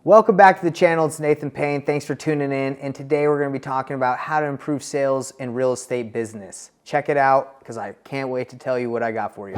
Welcome back to the channel. It's Nathan Payne. Thanks for tuning in. And today we're going to be talking about how to improve sales in real estate business. Check it out because I can't wait to tell you what I got for you.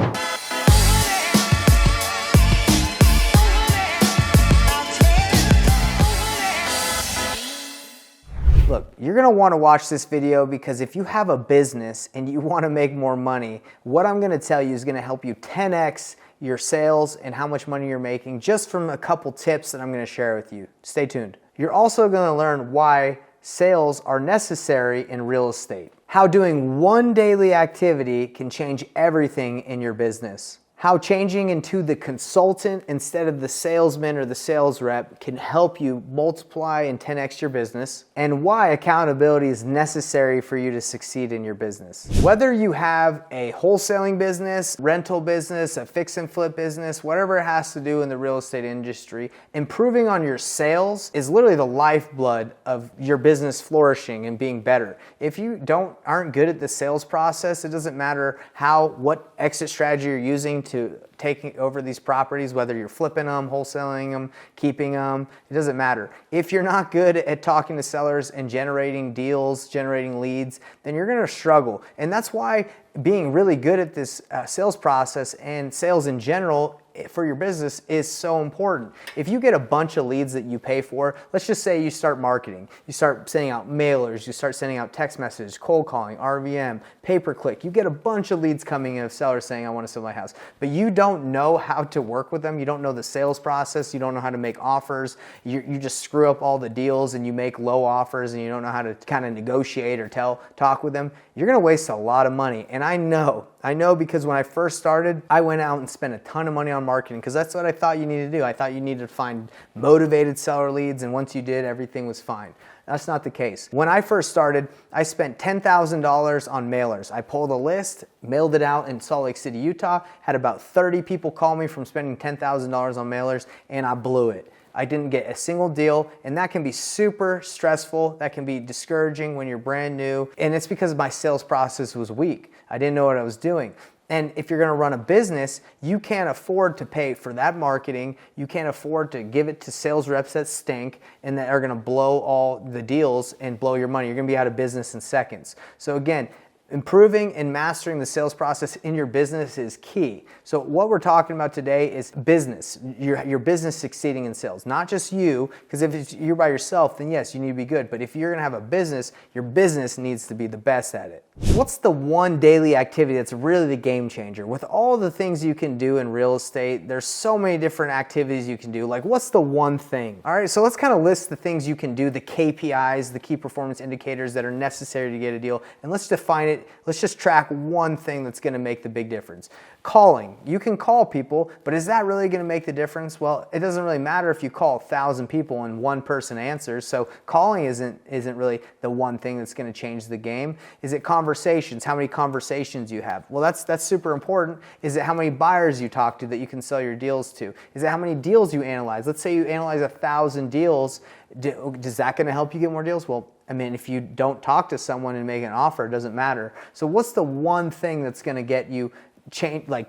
Look, you're going to want to watch this video because if you have a business and you want to make more money, what I'm going to tell you is going to help you 10x your sales and how much money you're making just from a couple tips that I'm going to share with you. Stay tuned. You're also going to learn why sales are necessary in real estate, how doing one daily activity can change everything in your business, how changing into the consultant instead of the salesman or the sales rep can help you multiply and 10x your business, and why accountability is necessary for you to succeed in your business. Whether you have a wholesaling business, rental business, a fix and flip business, whatever it has to do in the real estate industry, improving on your sales is literally the lifeblood of your business flourishing and being better. If you aren't good at the sales process, it doesn't matter what exit strategy you're using to taking over these properties, whether you're flipping them, wholesaling them, keeping them, it doesn't matter. If you're not good at talking to sellers and generating deals, generating leads, then you're going to struggle. And that's why being really good at this sales process and sales in general for your business is so important. If you get a bunch of leads that you pay for, let's just say you start marketing, you start sending out mailers, you start sending out text messages, cold calling, RVM, pay-per-click, you get a bunch of leads coming in of sellers saying, I want to sell my house, but you don't know how to work with them, you don't know the sales process, you don't know how to make offers, you just screw up all the deals and you make low offers and you don't know how to kind of negotiate or talk with them, you're going to waste a lot of money. And I know because when I first started, I went out and spent a ton of money on marketing because that's what I thought you needed to do. I thought you needed to find motivated seller leads, and once you did, everything was fine. That's not the case. When I first started, I spent $10,000 on mailers. I pulled a list, mailed it out in Salt Lake City, Utah, had about 30 people call me from spending $10,000 on mailers, and I blew it. I didn't get a single deal, and that can be super stressful. That can be discouraging when you're brand new, and it's because my sales process was weak. I didn't know what I was doing. And if you're going to run a business, you can't afford to pay for that marketing. You can't afford to give it to sales reps that stink and that are going to blow all the deals and blow your money. You're going to be out of business in seconds. So again, improving and mastering the sales process in your business is key. So what we're talking about today is business, your business succeeding in sales, not just you, because if you're by yourself, then yes, you need to be good. But if you're gonna have a business, your business needs to be the best at it. What's the one daily activity that's really the game changer? With all the things you can do in real estate, there's so many different activities you can do. Like, what's the one thing? All right, so let's kind of list the things you can do, the KPIs, the key performance indicators that are necessary to get a deal, and let's define it. Let's just track one thing that's going to make the big difference. Calling. You can call people, but is that really going to make the difference? Well, it doesn't really matter if you call 1,000 people and one person answers. So calling isn't really the one thing that's going to change the game. Is it conversations? How many conversations you have? Well, that's super important. Is it how many buyers you talk to that you can sell your deals to? Is it how many deals you analyze? Let's say you analyze 1,000 deals. Is that going to help you get more deals? Well, I mean, if you don't talk to someone and make an offer, it doesn't matter. So what's the one thing that's going to get you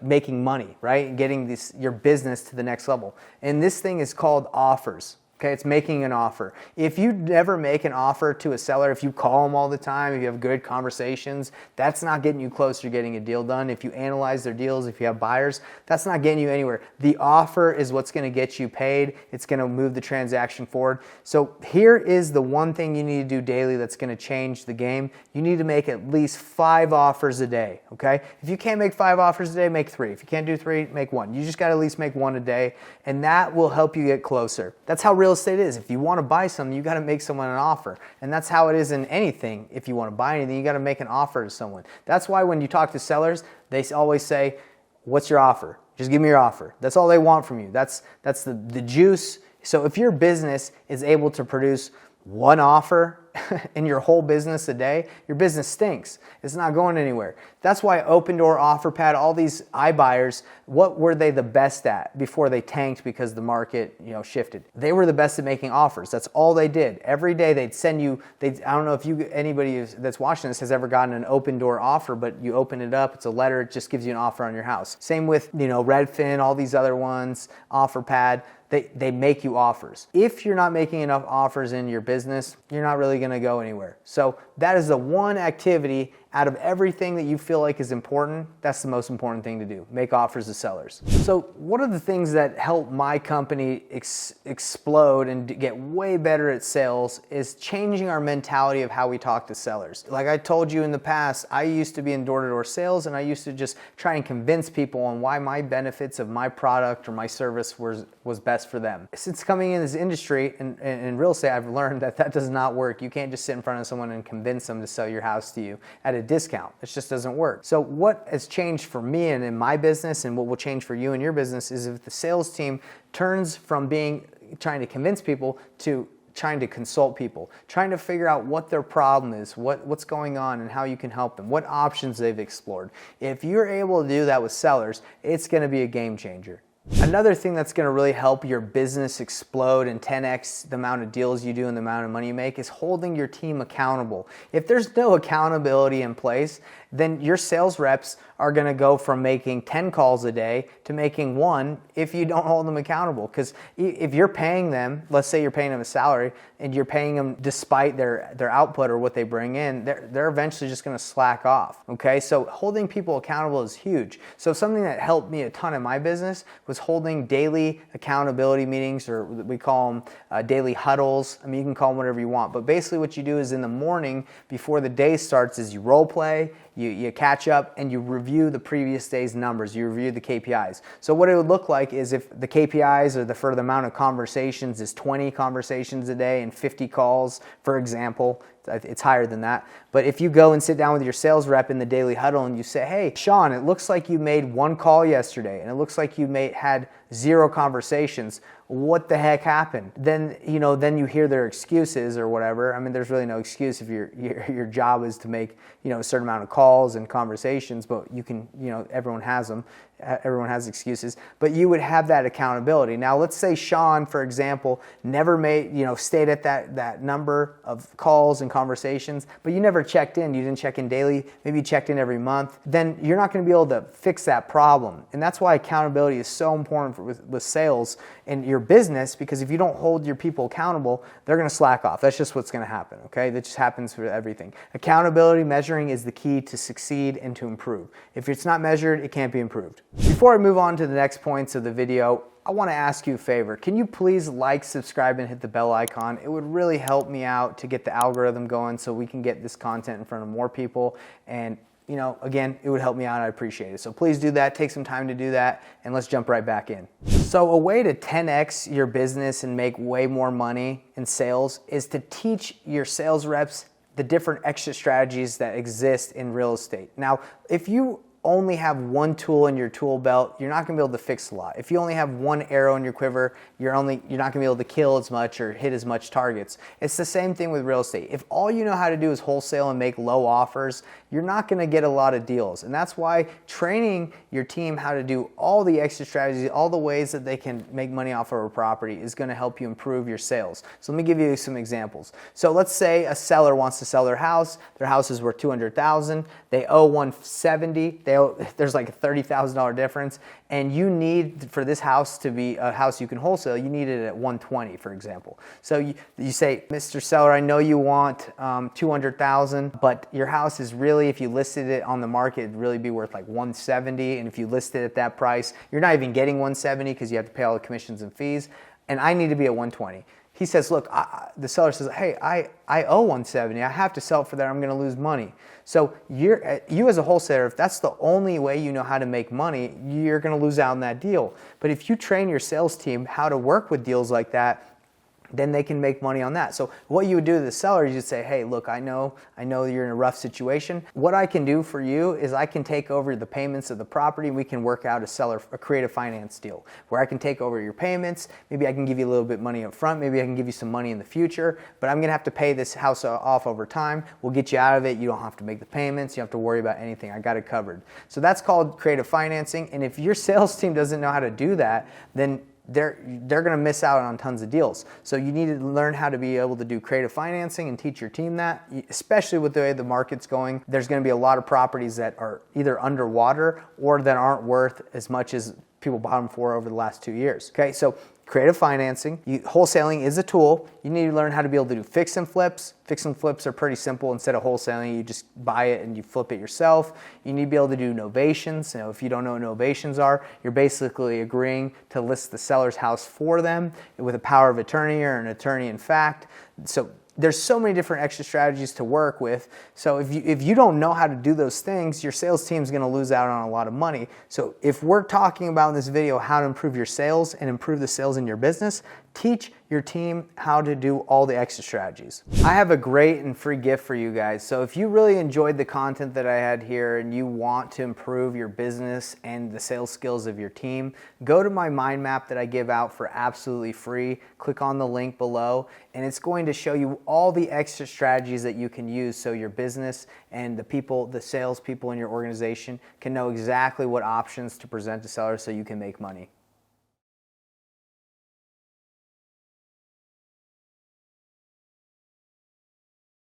making money, right? Getting your business to the next level. And this thing is called offers. Okay, it's making an offer. If you never make an offer to a seller, if you call them all the time, if you have good conversations, that's not getting you closer to getting a deal done. If you analyze their deals, if you have buyers, that's not getting you anywhere. The offer is what's going to get you paid. It's going to move the transaction forward. So here is the one thing you need to do daily that's going to change the game. You need to make at least 5 offers a day, okay? If you can't make 5 offers a day, make 3. If you can't do 3, make 1. You just got to at least make 1 a day, and that will help you get closer. That's how real estate is. If you want to buy something, you got to make someone an offer. And that's how it is in anything. If you want to buy anything, you got to make an offer to someone. That's why when you talk to sellers, they always say, what's your offer? Just give me your offer. That's all they want from you. That's the juice. So if your business is able to produce 1 offer in your whole business a day, your business stinks. It's not going anywhere. That's why Open Door, OfferPad, all these iBuyers, what were they the best at before they tanked because the market, shifted? They were the best at making offers. That's all they did. Every day they'd send you, I don't know if anybody that's watching this has ever gotten an Open Door offer, but you open it up, it's a letter, it just gives you an offer on your house. Same with, Redfin, all these other ones, OfferPad. They make you offers. If you're not making enough offers in your business, you're not really gonna go anywhere. So that is the one activity out of everything that you feel like is important, that's the most important thing to do, make offers to sellers. So one of the things that helped my company explode and get way better at sales is changing our mentality of how we talk to sellers. Like I told you in the past, I used to be in door-to-door sales and I used to just try and convince people on why my benefits of my product or my service was best for them. Since coming in this industry and in real estate, I've learned that that does not work. You can't just sit in front of someone and convince them to sell your house to you at a discount. It just doesn't work. So what has changed for me and in my business, and what will change for you and your business, is if the sales team turns from trying to convince people to trying to consult people, trying to figure out what their problem is, what's going on and how you can help them, what options they've explored. If you're able to do that with sellers, it's going to be a game changer. Another thing that's going to really help your business explode and 10x the amount of deals you do and the amount of money you make is holding your team accountable. If there's no accountability in place, then your sales reps are going to go from making 10 calls a day to making 1 if you don't hold them accountable. Because if you're paying them, let's say you're paying them a salary and you're paying them despite their output or what they bring in, they're eventually just going to slack off. Okay, so holding people accountable is huge. So something that helped me a ton in my business was holding daily accountability meetings, or we call them daily huddles. I mean, you can call them whatever you want, but basically what you do is in the morning before the day starts is you role play, you catch up, and you review the previous day's numbers. You review the KPIs. So what it would look like is if the KPIs or for the amount of conversations is 20 conversations a day and 50 calls, for example. It's higher than that. But if you go and sit down with your sales rep in the daily huddle and you say, hey, Sean, it looks like you made 1 call yesterday and it looks like you had 0 conversations. What the heck happened? Then you hear their excuses or whatever. I mean, there's really no excuse if your job is to make, a certain amount of calls and conversations, but you can, everyone has them. Everyone has excuses, but you would have that accountability. Now, let's say Sean, for example, never stayed at that number of calls and conversations, but you never checked in. You didn't check in daily. Maybe you checked in every month. Then you're not going to be able to fix that problem. And that's why accountability is so important with sales and your business, because if you don't hold your people accountable, they're going to slack off. That's just what's going to happen. Okay, that just happens for everything. Accountability measuring is the key to succeed and to improve. If it's not measured, it can't be improved. Before I move on to the next points of the video, I want to ask you a favor. Can you please like, subscribe, and hit the bell icon? It would really help me out to get the algorithm going so we can get this content in front of more people. And, again, it would help me out. I appreciate it. So please do that. Take some time to do that, and let's jump right back in. So a way to 10x your business and make way more money in sales is to teach your sales reps the different exit strategies that exist in real estate. Now, if you only have one tool in your tool belt, you're not going to be able to fix a lot. If you only have one arrow in your quiver, you're not going to be able to kill as much or hit as much targets. It's the same thing with real estate. If all you know how to do is wholesale and make low offers, you're not going to get a lot of deals. And that's why training your team how to do all the exit strategies, all the ways that they can make money off of a property is going to help you improve your sales. So let me give you some examples. So let's say a seller wants to sell their house. Their house is worth $200,000. They owe $170,000. There's like a $30,000 difference, and you need for this house to be a house you can wholesale, you need it at $120,000, for example. So you say, Mr. Seller, I know you want $200,000, but your house is really, if you listed it on the market, it'd really be worth like $170,000, and if you list it at that price, you're not even getting $170,000 because you have to pay all the commissions and fees, and I need to be at $120,000. He says, look, the seller says, hey, I owe $170,000. I have to sell it for that. I'm going to lose money. So you as a wholesaler, if that's the only way you know how to make money, you're going to lose out on that deal. But if you train your sales team how to work with deals like that, then they can make money on that. So what you would do to the seller is you'd say, hey, look, I know you're in a rough situation. What I can do for you is I can take over the payments of the property, and we can work out a creative finance deal where I can take over your payments. Maybe I can give you a little bit money up front. Maybe I can give you some money in the future, but I'm going to have to pay this house off over time. We'll get you out of it. You don't have to make the payments. You don't have to worry about anything. I got it covered. So that's called creative financing. And if your sales team doesn't know how to do that, then they're going to miss out on tons of deals. So you need to learn how to be able to do creative financing and teach your team that, especially with the way the market's going. There's going to be a lot of properties that are either underwater or that aren't worth as much as people bought them for over the last 2 years. Okay, so creative financing. Wholesaling is a tool. You need to learn how to be able to do fix and flips. Fix and flips are pretty simple. Instead of wholesaling, you just buy it and you flip it yourself. You need to be able to do novations. If you don't know what novations are, you're basically agreeing to list the seller's house for them with a power of attorney or an attorney in fact. So there's so many different extra strategies to work with. So if you don't know how to do those things, your sales team is going to lose out on a lot of money. So if we're talking about in this video how to improve your sales and improve the sales in your business, teach your team how to do all the extra strategies. I have a great and free gift for you guys. So if you really enjoyed the content that I had here and you want to improve your business and the sales skills of your team, go to my mind map that I give out for absolutely free. Click on the link below and it's going to show you all the extra strategies that you can use so your business and the sales people in your organization can know exactly what options to present to sellers so you can make money.